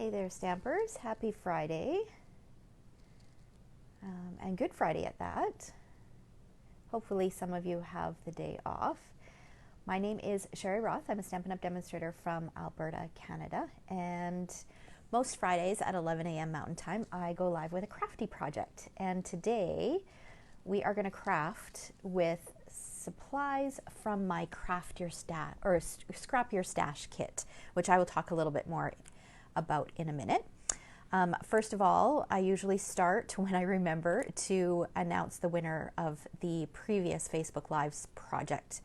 Hey there, Stampers. Happy Friday, and Good Friday at that. Hopefully some of you have the day off. My name is Sherry Roth. I'm a Stampin' Up! Demonstrator from Alberta, Canada, and most Fridays at 11 a.m. Mountain Time, I go live with a crafty project. And today, we are going to craft with supplies from my Craft Your Stash, or Scrap Your Stash kit, which I will talk a little bit more about in a minute. First of all, I usually start when I remember to announce the winner of the previous Facebook Lives project.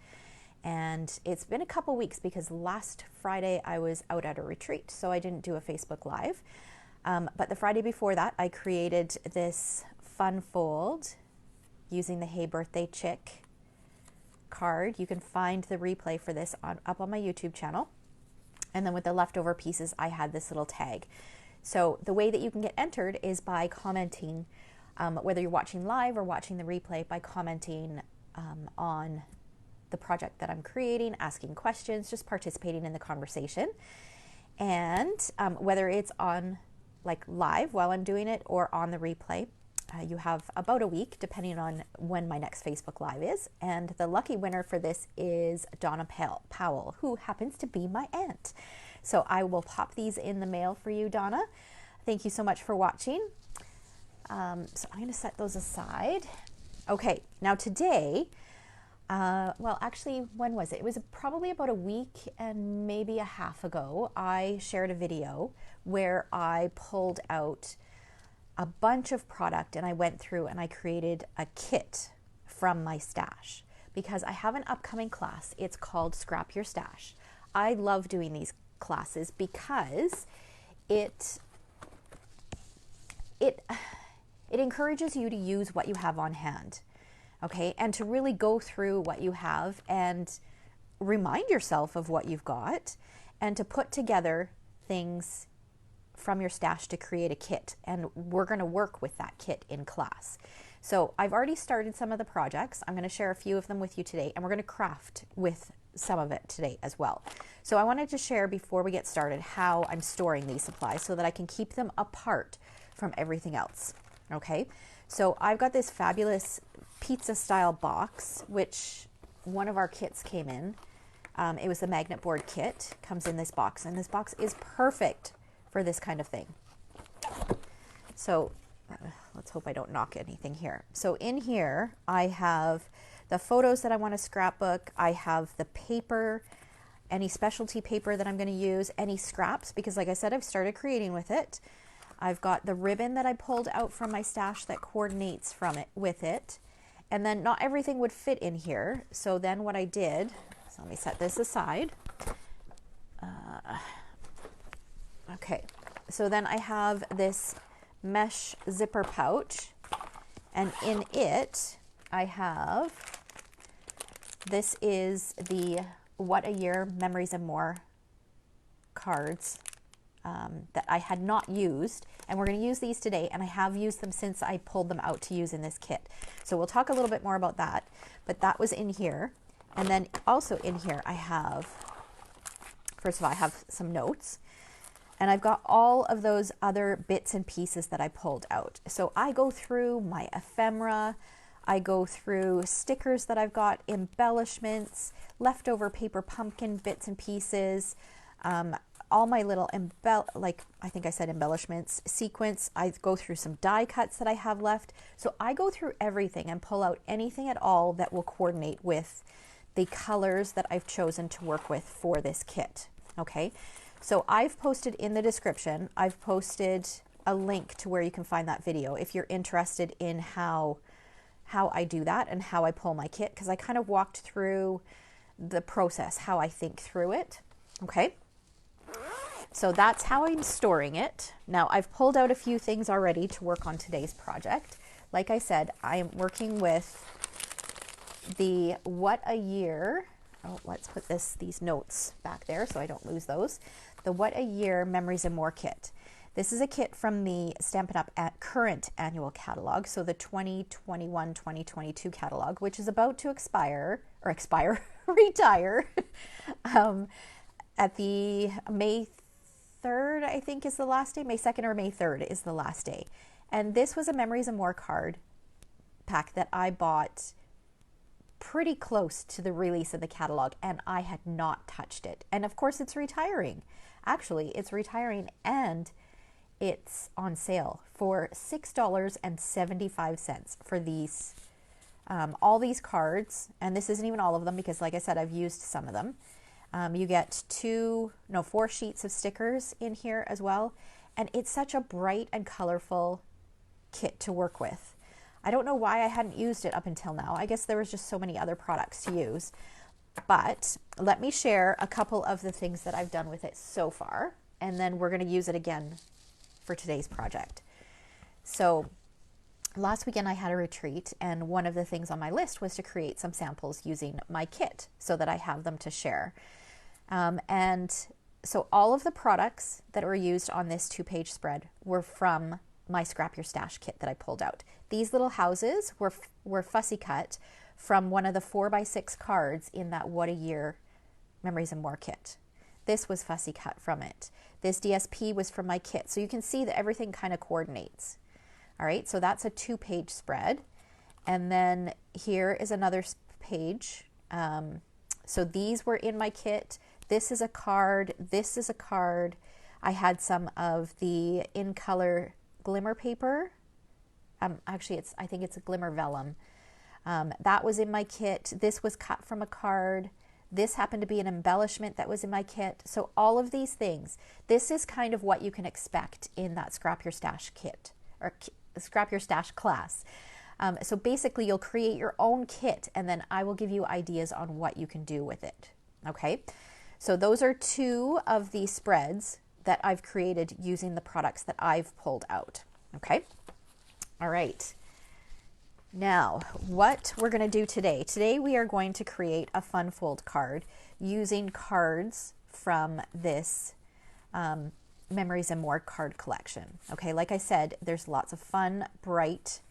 And it's been a couple weeks because last Friday I was out at a retreat, so I didn't do a Facebook Live. But the Friday before that, I created this fun fold using the Hey Birthday Chick card. You can find the replay for this up on my YouTube channel. And then with the leftover pieces, I had this little tag. So the way that you can get entered is by commenting, whether you're watching live or watching the replay, by commenting on the project that I'm creating, asking questions, just participating in the conversation. And whether it's on like live while I'm doing it or on the replay, you have about a week depending on when my next Facebook Live is. And the lucky winner for this is Donna Powell, who happens to be my aunt. So I will pop these in the mail for you, Donna. Thank you so much for watching. So I'm going to set those aside. Okay, now today, well, actually, when was it? It was probably about a week and maybe a half ago. I shared a video where I pulled out a bunch of product and I went through and I created a kit from my stash because I have an upcoming class. It's called Scrap Your Stash. I love doing these classes because it encourages you to use what you have on hand, okay, and to really go through what you have and remind yourself of what you've got and to put together things from your stash to create a kit. And we're going to work with that kit in class. So I've already started some of the projects. I'm going to share a few of them with you today, and we're going to craft with some of it today as well. So I wanted to share before we get started how I'm storing these supplies so that I can keep them apart from everything else. Okay, so I've got this fabulous pizza style box, which one of our kits came in. It was the magnet board kit, comes in this box, and this box is perfect for this kind of thing. So let's hope I don't knock anything here. So in here I have the photos that I want to scrapbook. I have the paper, any specialty paper that I'm going to use, any scraps, because like I said, I've started creating with it. I've got the ribbon that I pulled out from my stash that coordinates from it with it. And then not everything would fit in here. So then what I did, so let me set this aside. Okay, so then I have this mesh zipper pouch, and in it I have, this is the What a Year Memories and More cards that I had not used, and we're going to use these today, and I have used them since I pulled them out to use in this kit. So we'll talk a little bit more about that, but that was in here. And then also in here I have, first of all, I have some notes. And I've got all of those other bits and pieces that I pulled out. So I go through my ephemera, I go through stickers that I've got, embellishments, leftover paper pumpkin bits and pieces, all my little I think I said embellishments, sequins. I go through some die cuts that I have left. So I go through everything and pull out anything at all that will coordinate with the colors that I've chosen to work with for this kit, okay? So I've posted in the description, I've posted a link to where you can find that video if you're interested in how I do that and how I pull my kit, because I kind of walked through the process, how I think through it, okay? So that's how I'm storing it. Now I've pulled out a few things already to work on today's project. Like I said, I am working with the What a Year, oh, let's put these notes back there so I don't lose those. The What a Year Memories and More kit. This is a kit from the Stampin' Up! At current annual catalog, so the 2021-2022 catalog, which is about to retire at the May 3rd, I think, is the last day. May 2nd or May 3rd is the last day. And this was a Memories and More card pack that I bought pretty close to the release of the catalog, and I had not touched it. And of course, it's retiring. Actually, it's retiring, and it's on sale for $6.75 for these, all these cards. And this isn't even all of them because, like I said, I've used some of them. You get 4 sheets of stickers in here as well. And it's such a bright and colorful kit to work with. I don't know why I hadn't used it up until now. I guess there was just so many other products to use. But let me share a couple of the things that I've done with it so far, and then we're going to use it again for today's project. So last weekend I had a retreat, and one of the things on my list was to create some samples using my kit so that I have them to share. And so all of the products that were used on this 2-page spread were from my Scrap Your Stash kit that I pulled out. These little houses were fussy cut from one of the 4x6 cards in that What a Year Memories and More kit. This was fussy cut from it. This DSP was from my kit. So you can see that everything kind of coordinates. All right, so that's a 2-page spread. And then here is another page. So these were in my kit. This is a card. This is a card. I had some of the in color glimmer paper. Actually, I think it's a glimmer vellum. That was in my kit. This was cut from a card. This happened to be an embellishment that was in my kit. So all of these things, this is kind of what you can expect in that Scrap Your Stash kit, or Scrap Your Stash class. So basically you'll create your own kit, and then I will give you ideas on what you can do with it. Okay, so those are 2 of the spreads that I've created using the products that I've pulled out. Okay, all right. Now, what we're going to do today. Today we are going to create a fun fold card using cards from this Memories and More card collection. Okay, like I said, there's lots of fun, bright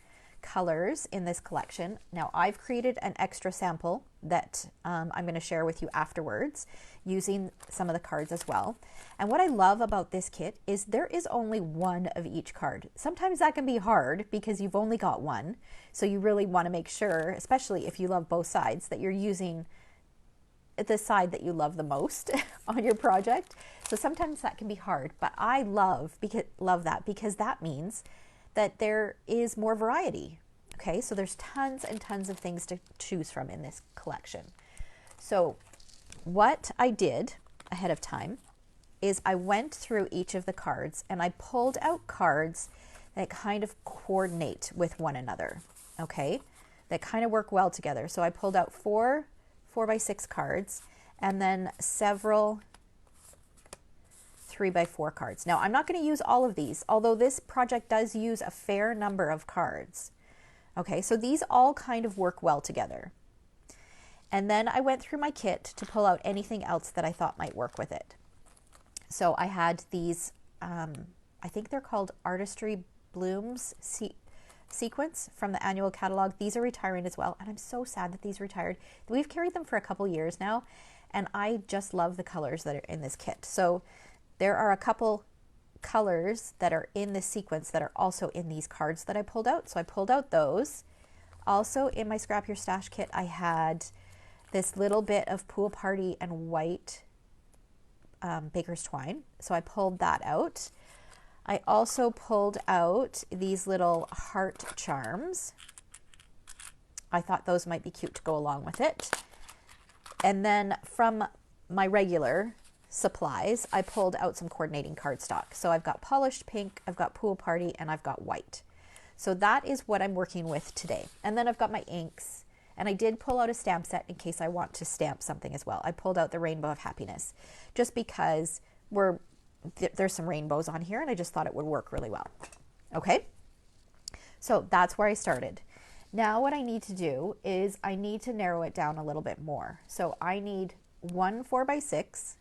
colors in this collection. Now, I've created an extra sample that I'm going to share with you afterwards using some of the cards as well. And what I love about this kit is there is only one of each card. Sometimes that can be hard because you've only got one. So you really want to make sure, especially if you love both sides, that you're using the side that you love the most on your project. So sometimes that can be hard, but I love that because that means that there is more variety. Okay, so there's tons and tons of things to choose from in this collection. So what I did ahead of time is I went through each of the cards and I pulled out cards that kind of coordinate with one another, okay, that kind of work well together. So I pulled out 4x6 cards and then several 3x4 cards. Now, I'm not going to use all of these, although this project does use a fair number of cards. Okay, so these all kind of work well together. And then I went through my kit to pull out anything else that I thought might work with it. So I had these, I think they're called Artistry Blooms sequence from the annual catalog. These are retiring as well, and I'm so sad that these retired. We've carried them for a couple years now, and I just love the colors that are in this kit. So there are a couple colors that are in this sequence that are also in these cards that I pulled out. So I pulled out those. Also in my Scrap Your Stash kit, I had this little bit of Pool Party and white baker's twine. So I pulled that out. I also pulled out these little heart charms. I thought those might be cute to go along with it. And then from my regular supplies, I pulled out some coordinating cardstock. So I've got polished pink, I've got Pool Party, and I've got white. So that is what I'm working with today. And then I've got my inks, and I did pull out a stamp set in case I want to stamp something as well. I pulled out the Rainbow of Happiness just because there's some rainbows on here, and I just thought it would work really well. Okay, so that's where I started. Now what I need to do is I need to narrow it down a little bit more. So I need one 4x6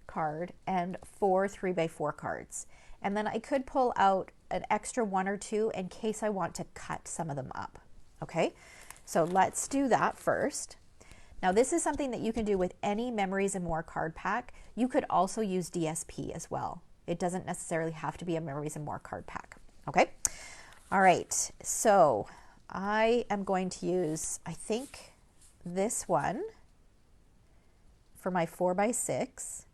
card and 4 3x4 cards. And then I could pull out an extra 1 or 2 in case I want to cut some of them up. Okay, so let's do that first. Now this is something that you can do with any Memories and More card pack. You could also use DSP as well. It doesn't necessarily have to be a Memories and More card pack. Okay. All right. So I am going to use, I think, this one for my 4x6.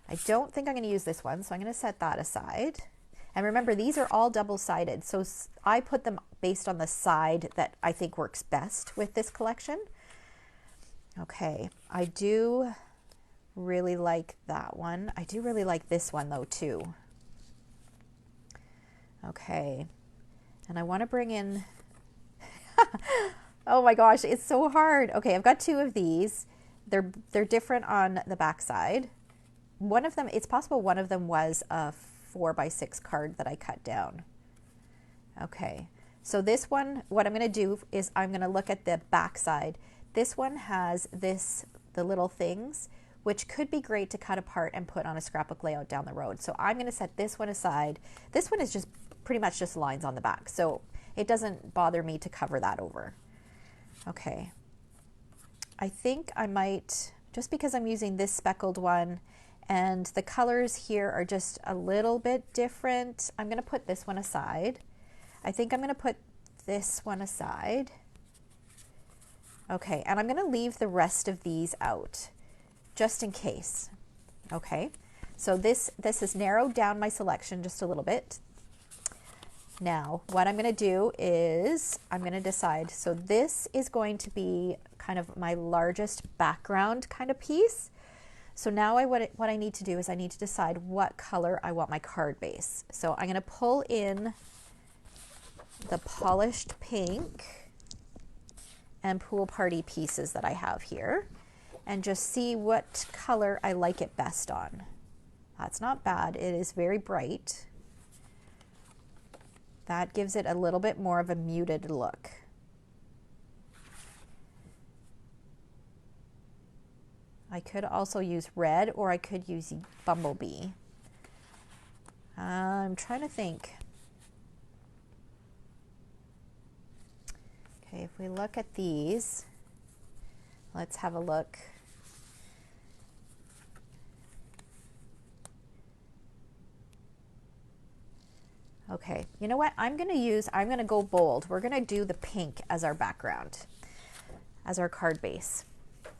I don't think I'm going to use this one, so I'm going to set that aside. And remember, these are all double-sided, so I put them based on the side that I think works best with this collection. Okay, I do really like that one. I do really like this one though too. Okay, and I want to bring in, oh my gosh, it's so hard. Okay, I've got two of these. They're different on the back side. One of them, it's possible one of them was a 4x6 card that I cut down. Okay, so this one, what I'm going to do is I'm going to look at the back side. This one has the little things, which could be great to cut apart and put on a scrapbook layout down the road. So I'm going to set this one aside. This one is just pretty much just lines on the back, so it doesn't bother me to cover that over. Okay, I think I might, just because I'm using this speckled one and the colors here are just a little bit different, I'm going to put this one aside. I think I'm going to put this one aside. Okay, and I'm going to leave the rest of these out just in case. Okay, so this has narrowed down my selection just a little bit. Now, what I'm going to do is I'm going to decide, so this is going to be kind of my largest background kind of piece. So now what I need to do is I need to decide what color I want my card base. So I'm going to pull in the polished pink and pool party pieces that I have here and just see what color I like it best on. That's not bad. It is very bright. That gives it a little bit more of a muted look. I could also use red, or I could use Bumblebee. I'm trying to think. Okay, if we look at these, let's have a look. Okay, you know what? I'm going to go bold. We're going to do the pink as our background, as our card base.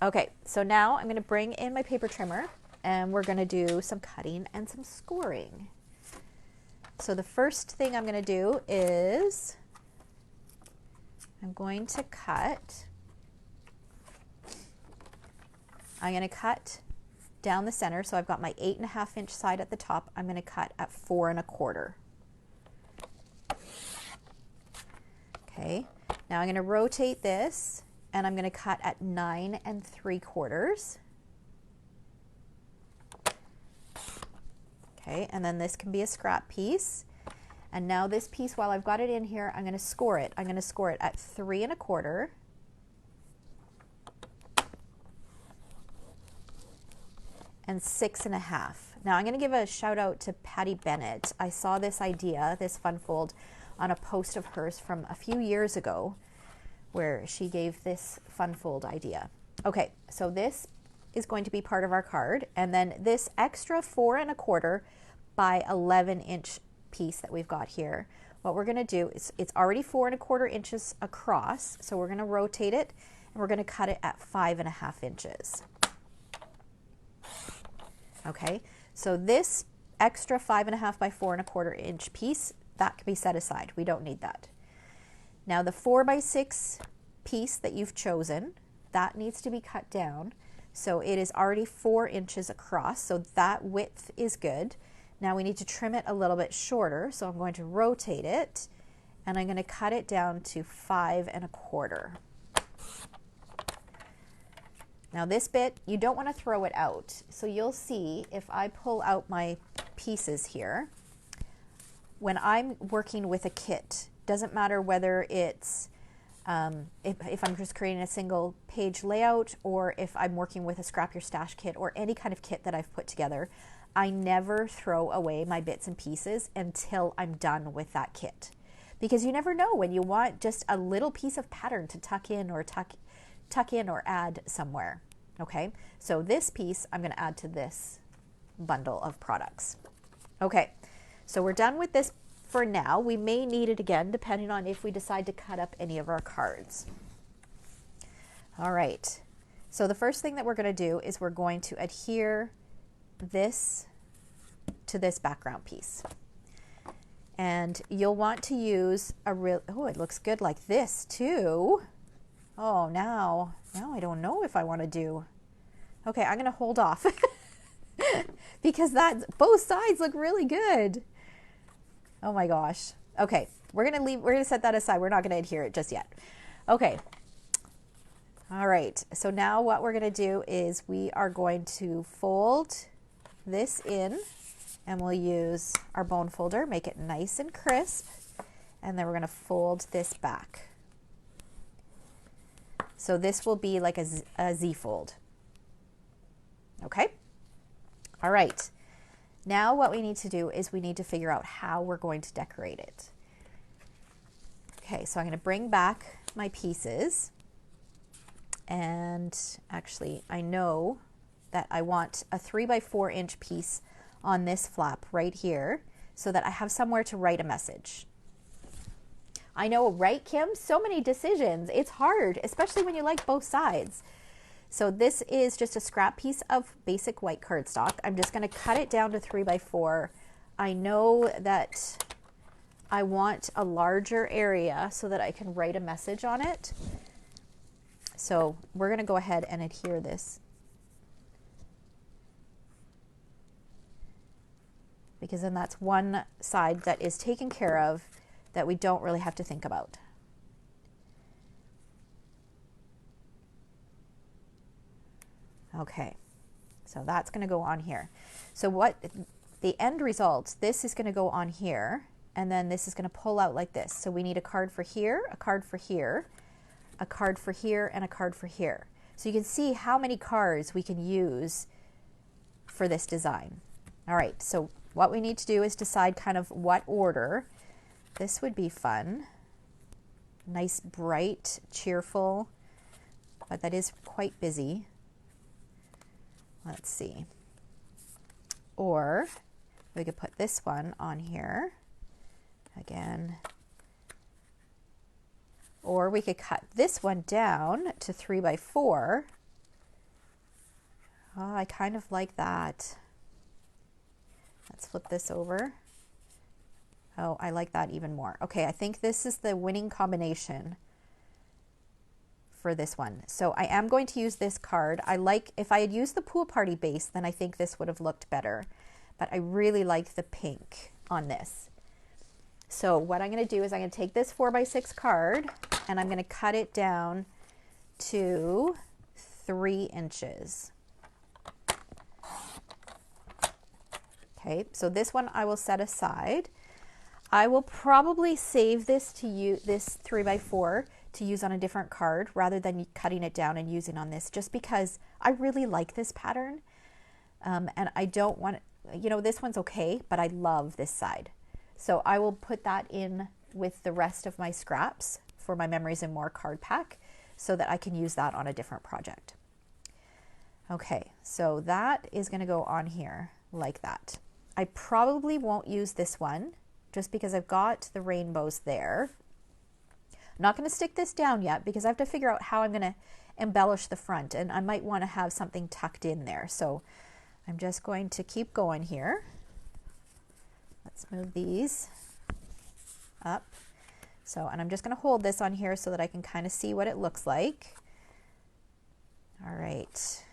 Okay, so now I'm going to bring in my paper trimmer and we're going to do some cutting and some scoring. So the first thing I'm going to do is I'm going to cut down the center. So I've got my 8.5 inch side at the top. I'm going to cut at 4 1/4. Okay, now I'm going to rotate this and I'm going to cut at 9 3/4. Okay, and then this can be a scrap piece. And now this piece, while I've got it in here, I'm going to score it. I'm going to score it at 3 1/4. And 6 1/2. Now I'm going to give a shout out to Patty Bennett. I saw this idea, this fun fold, on a post of hers from a few years ago where she gave this fun fold idea. Okay, so this is going to be part of our card, and then this extra 4 1/4 by 11 inch piece that we've got here, what we're going to do is, it's already 4 1/4 inches across, so we're going to rotate it and we're going to cut it at 5 1/2 inches. Okay, so this extra 5 1/2 by 4 1/4 inch piece, that can be set aside. We don't need that. Now the 4x6 piece that you've chosen, that needs to be cut down. So it is already 4 inches across, so that width is good. Now we need to trim it a little bit shorter, so I'm going to rotate it and I'm going to cut it down to 5 1/4. Now this bit, you don't want to throw it out. So you'll see if I pull out my pieces here, when I'm working with a kit, doesn't matter whether it's, if I'm just creating a single page layout or if I'm working with a Scrap Your Stash kit or any kind of kit that I've put together, I never throw away my bits and pieces until I'm done with that kit. Because you never know when you want just a little piece of pattern to tuck in or add somewhere. Okay, so this piece I'm going to add to this bundle of products. Okay, so we're done with this for now. We may need it again depending on if we decide to cut up any of our cards. All right, so the first thing that we're going to do is we're going to adhere this to this background piece. And you'll want to use a real, oh, it looks good like this too. Oh, now I don't know if I want to do, okay, I'm going to hold off because both sides look really good. Oh my gosh. Okay, we're going to set that aside. We're not going to adhere it just yet. Okay. All right, so now what we're going to do is we are going to fold this in, and we'll use our bone folder, make it nice and crisp, and then we're going to fold this back. So this will be like a Z fold. Okay? All right. Now what we need to do is we need to figure out how we're going to decorate it. Okay, so I'm going to bring back my pieces. And actually, I know that I want a 3x4 inch piece on this flap right here so that I have somewhere to write a message. I know, right, Kim? So many decisions. It's hard, especially when you like both sides. So this is just a scrap piece of basic white cardstock. I'm just going to cut it down to 3x4. I know that I want a larger area so that I can write a message on it. So we're going to go ahead and adhere this, because then that's one side that is taken care of that we don't really have to think about. Okay, so that's going to go on here. So what the end result, this is going to go on here, and then this is going to pull out like this. So we need a card for here, a card for here, a card for here, and a card for here. So you can see how many cards we can use for this design. All right, so what we need to do is decide kind of what order. This would be fun. Nice, bright, cheerful, but that is quite busy. Let's see. Or we could put this one on here again. Or we could cut this one down to 3x4. Oh, I kind of like that. Let's flip this over. Oh, I like that even more. Okay, I think this is the winning combination for this one. So I am going to use this card. If I had used the pool party base, then I think this would have looked better. But I really like the pink on this. So what I'm going to do is I'm going to take this 4x6 card and I'm going to cut it down to 3 inches. Okay, so this one I will set aside. I will probably save this to use, this 3x4 to use on a different card rather than cutting it down and using on this, just because I really like this pattern. And I don't want, this one's okay, but I love this side. So I will put that in with the rest of my scraps for my Memories and More card pack so that I can use that on a different project. Okay, so that is going to go on here like that. I probably won't use this one just because I've got the rainbows there. I'm not going to stick this down yet because I have to figure out how I'm going to embellish the front, and I might want to have something tucked in there. So I'm just going to keep going here. Let's move these up. So, and I'm just going to hold this on here so that I can kind of see what it looks like. All right.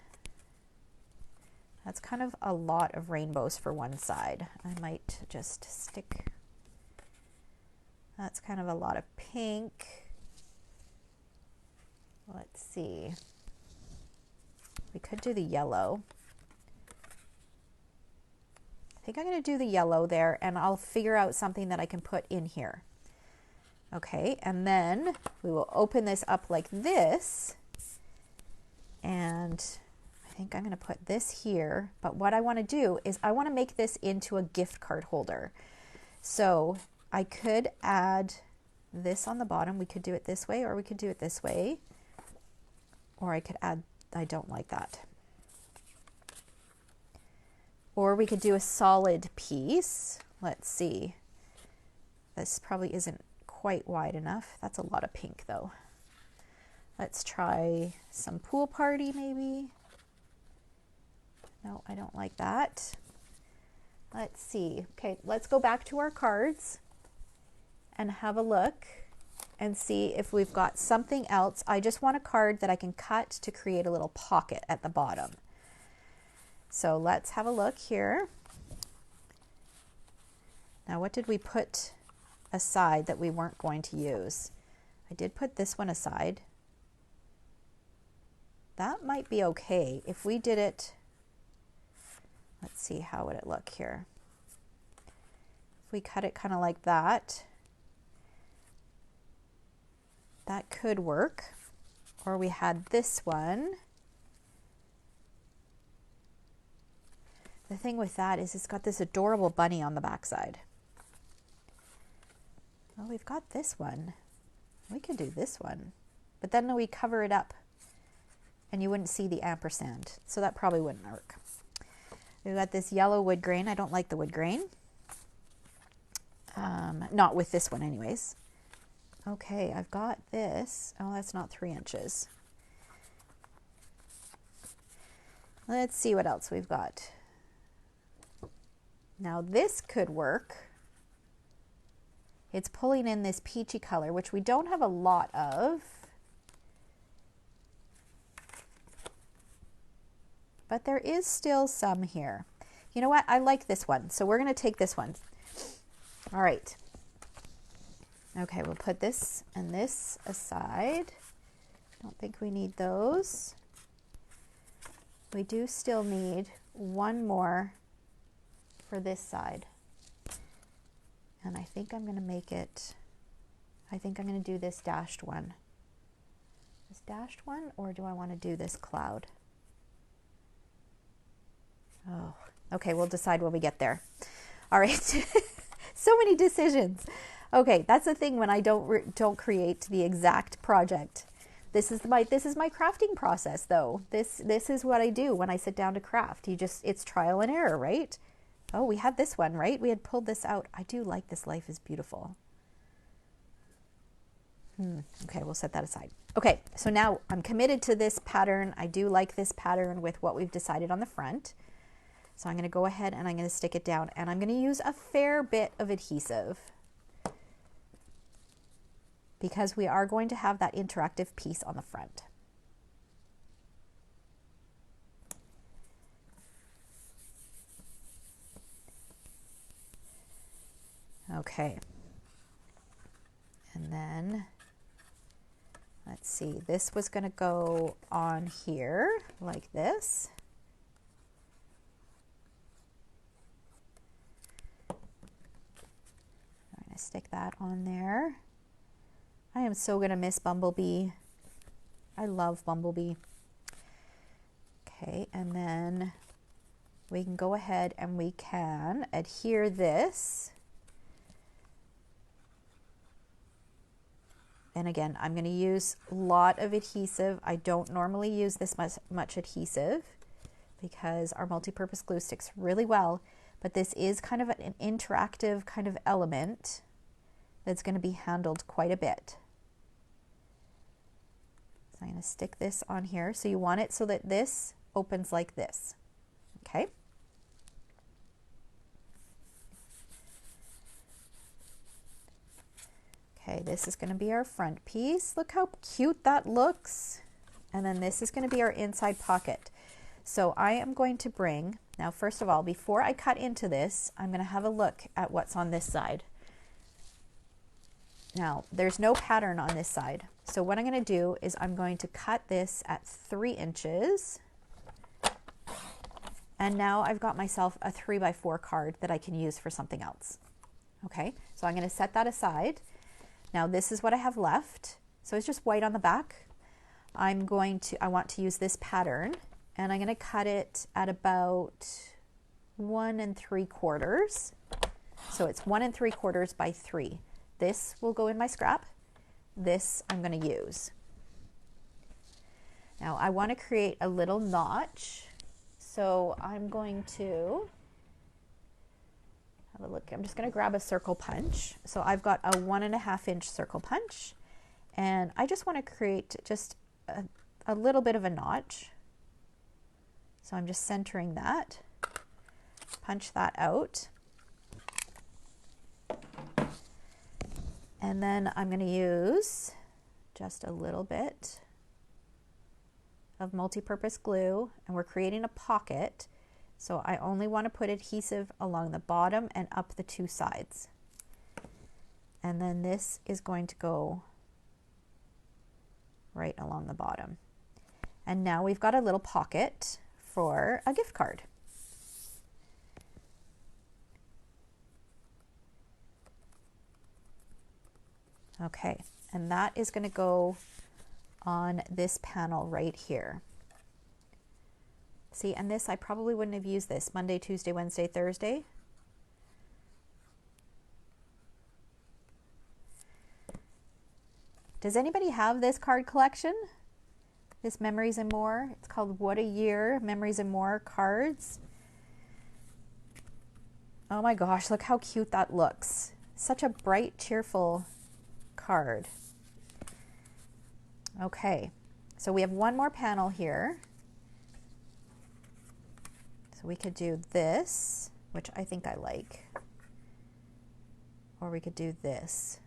That's kind of a lot of rainbows for one side. I might just stick. That's kind of a lot of pink. Let's see. We could do the yellow. I think I'm going to do the yellow there, and I'll figure out something that I can put in here. Okay, and then we will open this up like this, and I think I'm going to put this here, but what I want to do is I want to make this into a gift card holder. So I could add this on the bottom. We could do it this way, or we could do it this way, or I could add, I don't like that. Or we could do a solid piece. Let's see. This probably isn't quite wide enough. That's a lot of pink though. Let's try some pool party maybe. No, I don't like that. Let's see. Okay, let's go back to our cards and have a look and see if we've got something else. I just want a card that I can cut to create a little pocket at the bottom. So let's have a look here. Now, what did we put aside that we weren't going to use? I did put this one aside. That might be okay. If we did it, let's see, how would it look here? If we cut it kind of like that, that could work. Or we had this one. The thing with that is it's got this adorable bunny on the backside. Well, we've got this one. We could do this one. But then we cover it up and you wouldn't see the ampersand. So that probably wouldn't work. We've got this yellow wood grain. I don't like the wood grain. Not with this one anyways. Okay, I've got this. Oh, that's not 3 inches. Let's see what else we've got. Now this could work. It's pulling in this peachy color, which we don't have a lot of. But there is still some here. You know what? I like this one. So we're going to take this one. All right. Okay, we'll put this and this aside. Don't think we need those. We do still need one more for this side. And I think I'm going to make it, I think I'm going to do this dashed one. This dashed one, or do I want to do this cloud? Oh, okay, we'll decide when we get there. All right, so many decisions. Okay, that's the thing when I don't create the exact project. This is my crafting process though. This is what I do when I sit down to craft. It's trial and error, right? Oh, we had this one, right? We had pulled this out. I do like this Life is Beautiful. Okay, we'll set that aside. Okay, so now I'm committed to this pattern. I do like this pattern with what we've decided on the front. So I'm going to go ahead and I'm going to stick it down and I'm going to use a fair bit of adhesive because we are going to have that interactive piece on the front. Okay, and then let's see, this was going to go on here like this. I'm going to stick that on there. I am so going to miss Bumblebee. I love Bumblebee. Okay, and then we can go ahead and we can adhere this. And again, I'm going to use a lot of adhesive. I don't normally use this much adhesive because our multi-purpose glue sticks really well, but this is kind of an interactive kind of element that's going to be handled quite a bit. So I'm going to stick this on here. So you want it so that this opens like this, okay? Okay, this is going to be our front piece. Look how cute that looks. And then this is going to be our inside pocket. So I am going to bring, now first of all, before I cut into this, I'm going to have a look at what's on this side. Now, there's no pattern on this side. So what I'm going to do is I'm going to cut this at 3 inches. And now I've got myself a 3x4 card that I can use for something else. Okay, so I'm going to set that aside. Now this is what I have left. So it's just white on the back. I want to use this pattern and I'm going to cut it at about 1 3/4. So it's 1 3/4 by 3. This will go in my scrap. This I'm going to use. Now I want to create a little notch. So I'm going to I'm just going to grab a circle punch. So I've got a 1.5 inch circle punch, and I just want to create just a little bit of a notch. So I'm just centering that, punch that out. And then I'm going to use just a little bit of multi-purpose glue, and we're creating a pocket. So I only want to put adhesive along the bottom and up the 2 sides. And then this is going to go right along the bottom. And now we've got a little pocket for a gift card. Okay, and that is going to go on this panel right here. See, and this, I probably wouldn't have used this Monday, Tuesday, Wednesday, Thursday. Does anybody have this card collection? This Memories and More? It's called What a Year, Memories and More cards. Oh my gosh, look how cute that looks. Such a bright, cheerful card. Okay, so we have one more panel here. So we could do this, which I think I like, or we could do this.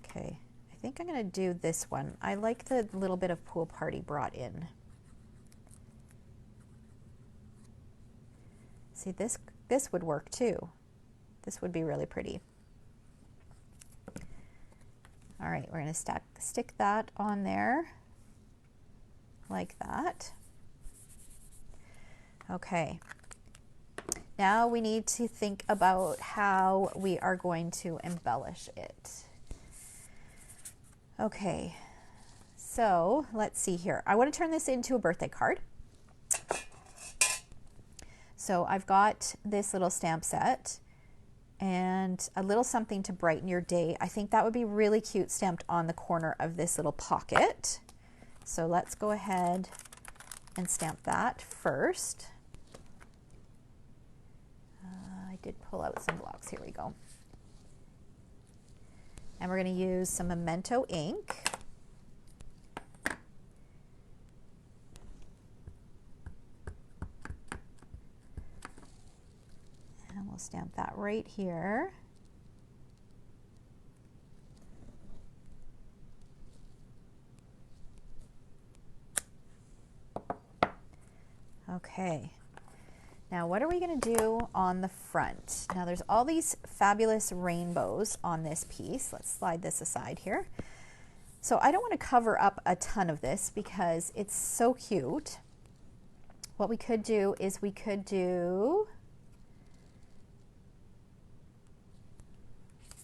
Okay, I think I'm going to do this one. I like the little bit of pool party brought in. See, this would work too. This would be really pretty. All right, we're going to stick that on there like that. Okay, now we need to think about how we are going to embellish it. Okay, so let's see here. I want to turn this into a birthday card. So I've got this little stamp set and a little something to brighten your day. I think that would be really cute stamped on the corner of this little pocket. So let's go ahead and stamp that first. I did pull out some blocks. Here we go. And we're going to use some Memento ink. And we'll stamp that right here. Okay, now what are we going to do on the front? Now there's all these fabulous rainbows on this piece. Let's slide this aside here. So I don't want to cover up a ton of this because it's so cute. What we could do is we could do,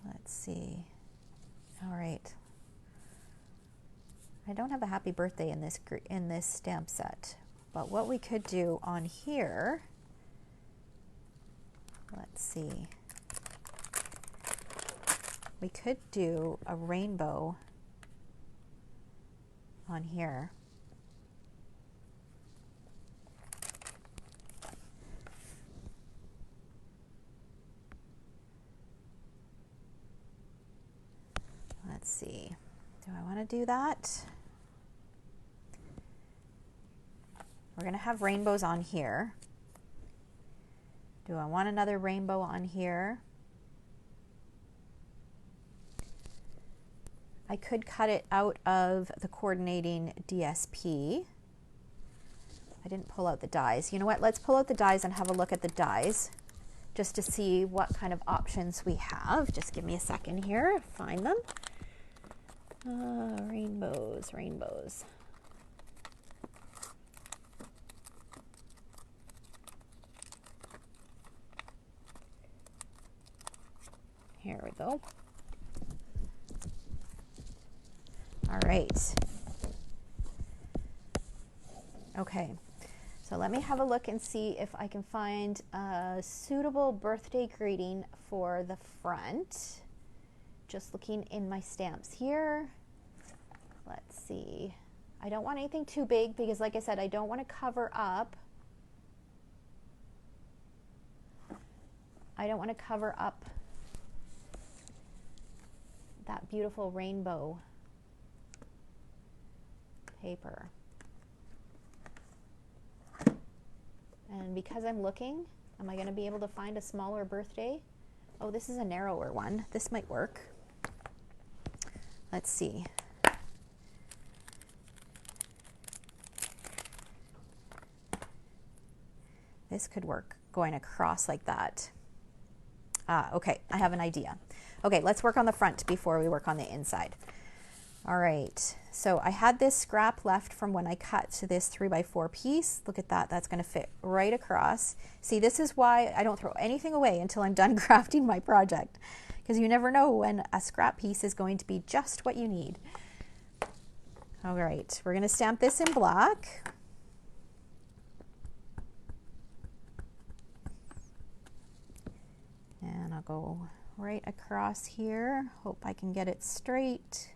let's see, all right. I don't have a happy birthday in this stamp set. But what we could do on here, let's see, we could do a rainbow on here. Let's see, do I want to do that? We're going to have rainbows on here. Do I want another rainbow on here? I could cut it out of the coordinating DSP. I didn't pull out the dies. You know what? Let's pull out the dies and have a look at the dies just to see what kind of options we have. Just give me a second here. Find them. Rainbows, rainbows. Here we go. All right. Okay, so let me have a look and see if I can find a suitable birthday greeting for the front. Just looking in my stamps here. Let's see. I don't want anything too big because, like I said, I don't want to cover up I don't want to cover up that beautiful rainbow paper. And because I'm looking, am I going to be able to find a smaller birthday? Oh, this is a narrower one. This might work. Let's see. This could work going across like that. Okay, I have an idea. Okay, let's work on the front before we work on the inside. All right, so I had this scrap left from when I cut this 3x4 piece. Look at that, that's gonna fit right across. See, this is why I don't throw anything away until I'm done crafting my project, because you never know when a scrap piece is going to be just what you need. All right, we're gonna stamp this in black. And I'll go right across here. Hope I can get it straight.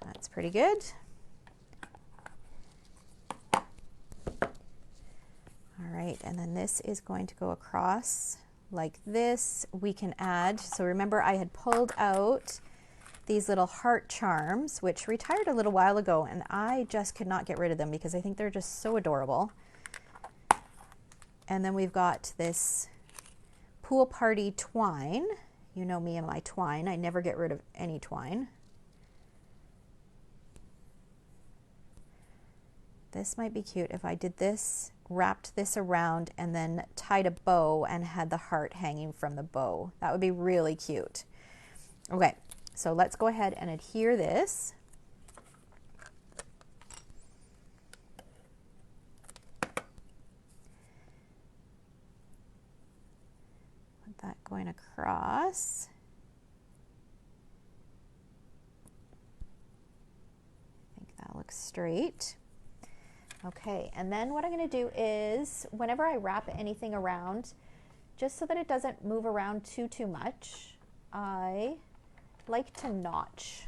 That's pretty good. All right, and then this is going to go across like this. We can add, so remember I had pulled out these little heart charms, which retired a little while ago, and I just could not get rid of them because I think they're just so adorable. And then we've got this pool party twine. You know me and my twine. I never get rid of any twine. This might be cute if I did this, wrapped this around, and then tied a bow and had the heart hanging from the bow. That would be really cute. Okay, so let's go ahead and adhere this. That going across. I think that looks straight. Okay, and then what I'm going to do is whenever I wrap anything around, just so that it doesn't move around too much, I like to notch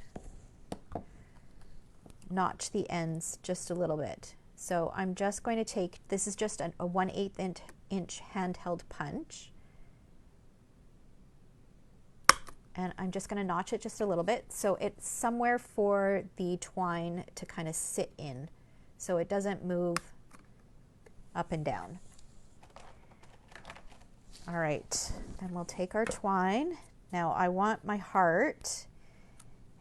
the ends just a little bit. So I'm just going to take, this is just a 1/8 inch handheld punch. And I'm just going to notch it just a little bit so it's somewhere for the twine to kind of sit in so it doesn't move up and down. All right, then we'll take our twine. Now I want my heart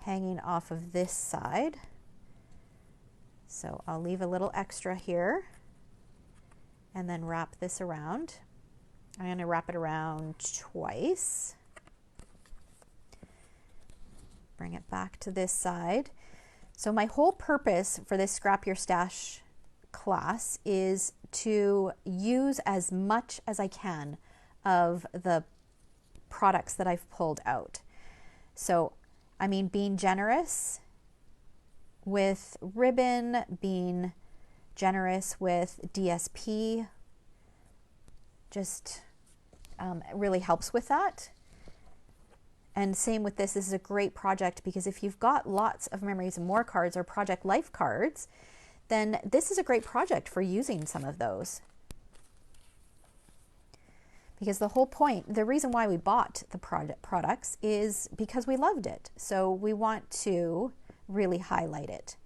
hanging off of this side, so I'll leave a little extra here and then wrap this around. I'm going to wrap it around twice. Bring it back to this side. So my whole purpose for this Scrap Your Stash class is to use as much as I can of the products that I've pulled out. So, I mean, being generous with ribbon, being generous with DSP, just really helps with that. And same with this. This is a great project because if you've got lots of Memories and More cards or Project Life cards, then this is a great project for using some of those. Because the whole point, the reason why we bought the products is because we loved it. So we want to really highlight it.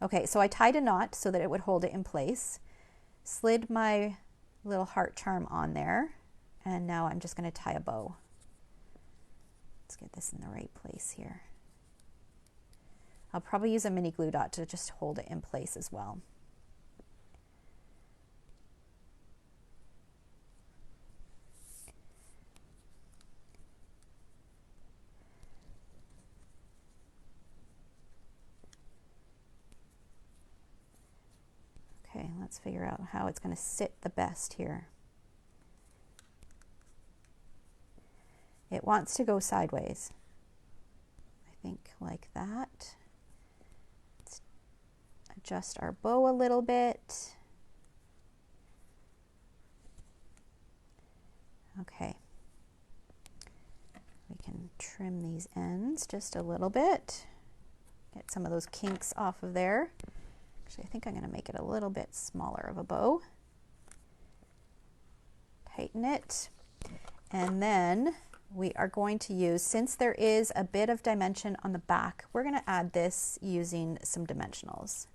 Okay, so I tied a knot so that it would hold it in place, slid my little heart charm on there, and now I'm just going to tie a bow. Let's get this in the right place here. I'll probably use a mini glue dot to just hold it in place as well. Okay, let's figure out how it's going to sit the best here. It wants to go sideways. I think like that. Let's adjust our bow a little bit. Okay. We can trim these ends just a little bit. Get some of those kinks off of there. Actually, I think I'm going to make it a little bit smaller of a bow. Tighten it. And then we are going to use, since there is a bit of dimension on the back, we're going to add this using some dimensionals.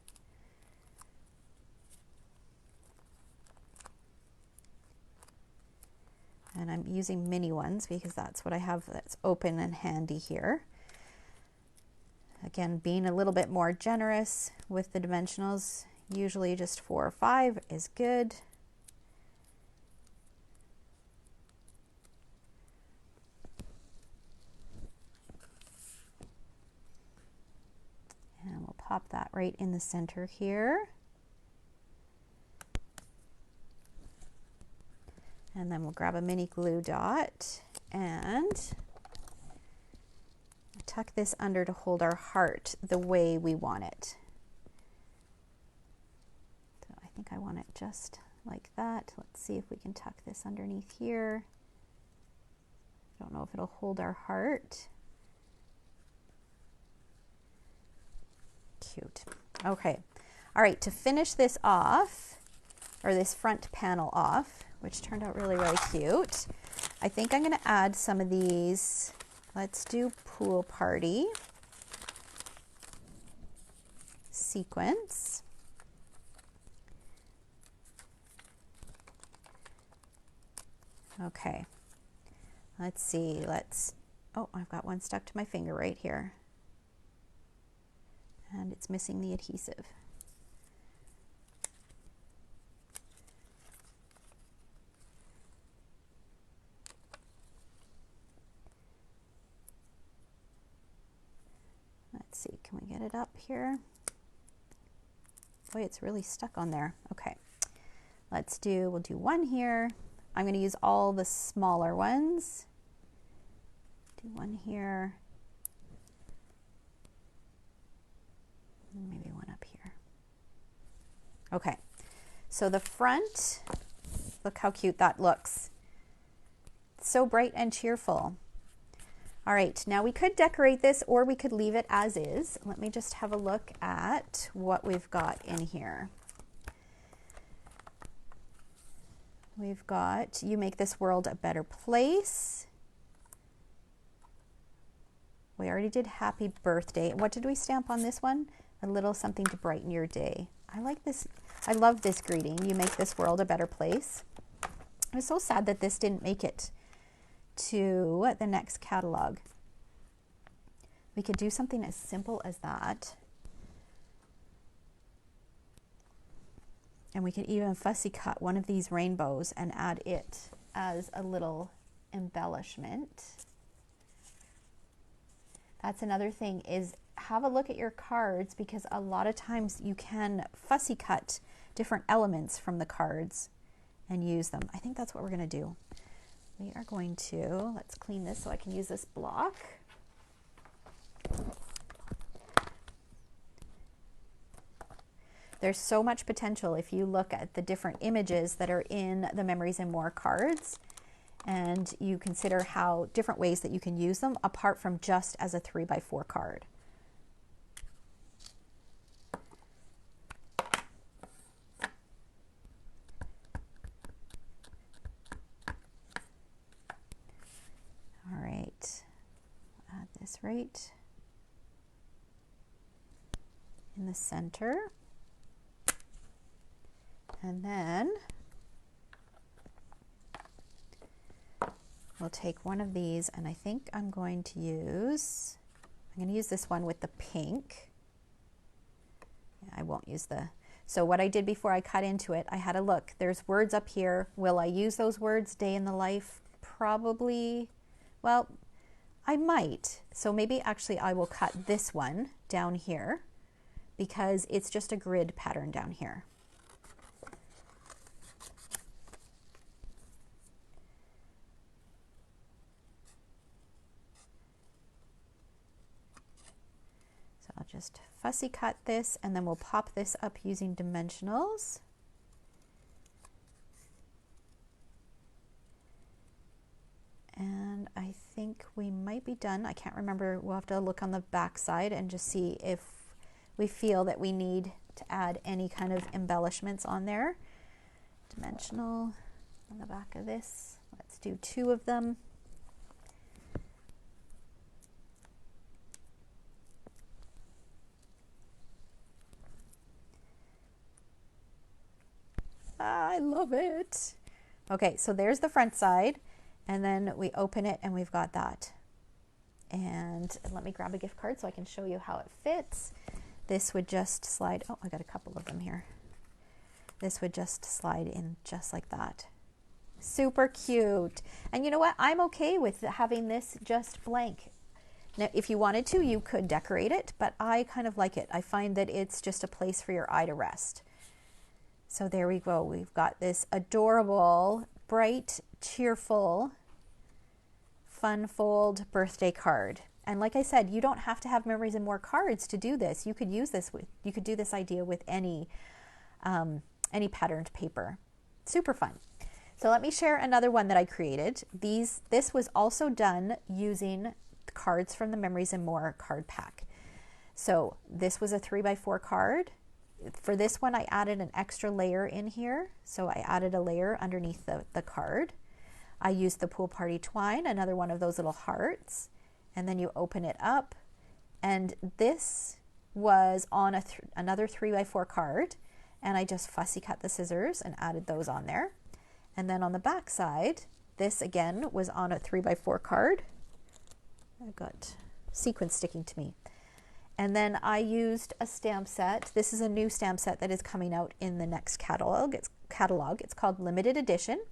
And I'm using mini ones because that's what I have that's open and handy here. Again, being a little bit more generous with the dimensionals, usually just 4 or 5 is good. And we'll pop that right in the center here. And then we'll grab a mini glue dot and tuck this under to hold our heart the way we want it. So I think I want it just like that. Let's see if we can tuck this underneath here. I don't know if it'll hold our heart. Cute. Okay. All right, to finish this off, or this front panel off, which turned out really, really cute, I think I'm going to add some of these. Let's do pool party sequins. Okay. Let's see. Oh, I've got one stuck to my finger right here. And it's missing the adhesive. Let's see, can we get it up here? Boy, it's really stuck on there. Okay, we'll do one here. I'm going to use all the smaller ones. Do one here. And maybe one up here. Okay, so the front, look how cute that looks. So bright and cheerful. All right, now we could decorate this or we could leave it as is. Let me just have a look at what we've got in here. We've got, you make this world a better place. We already did happy birthday. What did we stamp on this one? A little something to brighten your day. I like this. I love this greeting. You make this world a better place. I was so sad that this didn't make it to the next catalog. We could do something as simple as that. And we could even fussy cut one of these rainbows and add it as a little embellishment. That's another thing, is have a look at your cards, because a lot of times you can fussy cut different elements from the cards and use them. I think that's what we're going to do. We are going to, let's clean this so I can use this block. There's so much potential if you look at the different images that are in the Memories and More cards, and you consider how different ways that you can use them apart from just as a 3x4 card. All right, add this right in the center. And then we'll take one of these, and I think I'm going to use this one with the pink. Yeah, I won't use the, so what I did before I cut into it, I had a look. There's words up here. Will I use those words day in the life? Probably. Well, I might. So maybe actually I will cut this one down here because it's just a grid pattern down here. I'll just fussy cut this, and then we'll pop this up using dimensionals. And I think we might be done. I can't remember. We'll have to look on the back side and just see if we feel that we need to add any kind of embellishments on there. Dimensional on the back of this. Let's do 2 of them. I love it. Okay, so there's the front side, and then we open it and we've got that. And let me grab a gift card so I can show you how it fits. This would just slide, oh, I got a couple of them here. This would just slide in just like that. Super cute. And you know what? I'm okay with having this just blank. Now, if you wanted to, you could decorate it, but I kind of like it. I find that it's just a place for your eye to rest. So there we go. We've got this adorable, bright, cheerful, fun fold birthday card. And like I said, you don't have to have Memories and More cards to do this. You could use this with, you could do this idea with any patterned paper. Super fun. So let me share another one that I created. This was also done using cards from the Memories and More card pack. So this was a 3x4 card. For this one, I added an extra layer in here. So I added a layer underneath the card. I used the pool party twine, another one of those little hearts, and then you open it up. And this was on another 3x4 card, and I just fussy cut the scissors and added those on there. And then on the back side, this again was on a 3x4 card. I've got sequins sticking to me. And then I used a stamp set. This is a new stamp set that is coming out in the next catalog. It's called Limited Edition.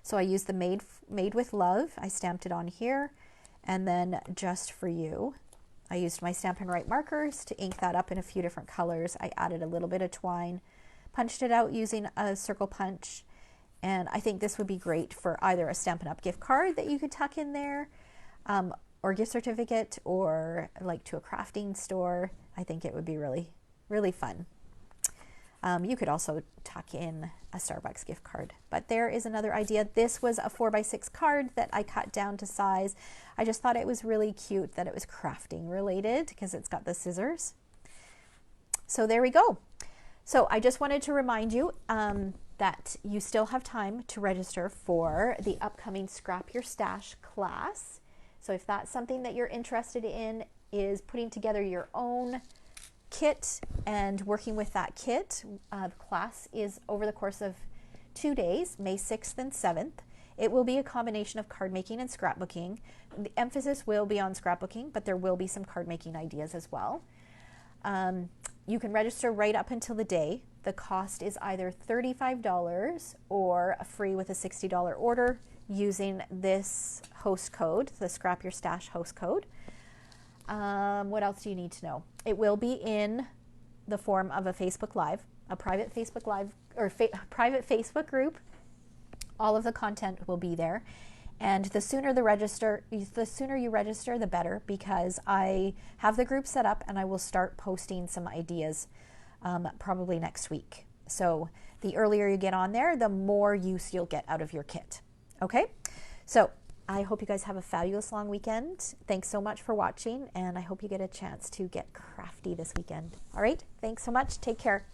So I used the Made with Love. I stamped it on here. And then Just for You, I used my Stampin' Write markers to ink that up in a few different colors. I added a little bit of twine, punched it out using a circle punch. And I think this would be great for either a Stampin' Up! Gift card that you could tuck in there, or gift certificate, or like to a crafting store. I think it would be really, really fun. You could also tuck in a Starbucks gift card. But there is another idea. This was a 4x6 card that I cut down to size. I just thought it was really cute that it was crafting related because it's got the scissors. So there we go. So I just wanted to remind you that you still have time to register for the upcoming Scrap Your Stash class. So if that's something that you're interested in, is putting together your own kit and working with that kit, the class is over the course of 2 days, May 6th and 7th. It will be a combination of card making and scrapbooking. The emphasis will be on scrapbooking, but there will be some card making ideas as well. You can register right up until the day. The cost is either $35 or free with a $60 order using this host code, the Scrap Your Stash host code. What else do you need to know? It will be in the form of a Facebook Live, a private Facebook Live, or private Facebook group. All of the content will be there. And the sooner you register, the better, because I have the group set up and I will start posting some ideas probably next week. So the earlier you get on there, the more use you'll get out of your kit. Okay? So I hope you guys have a fabulous long weekend. Thanks so much for watching, and I hope you get a chance to get crafty this weekend. All right? Thanks so much. Take care.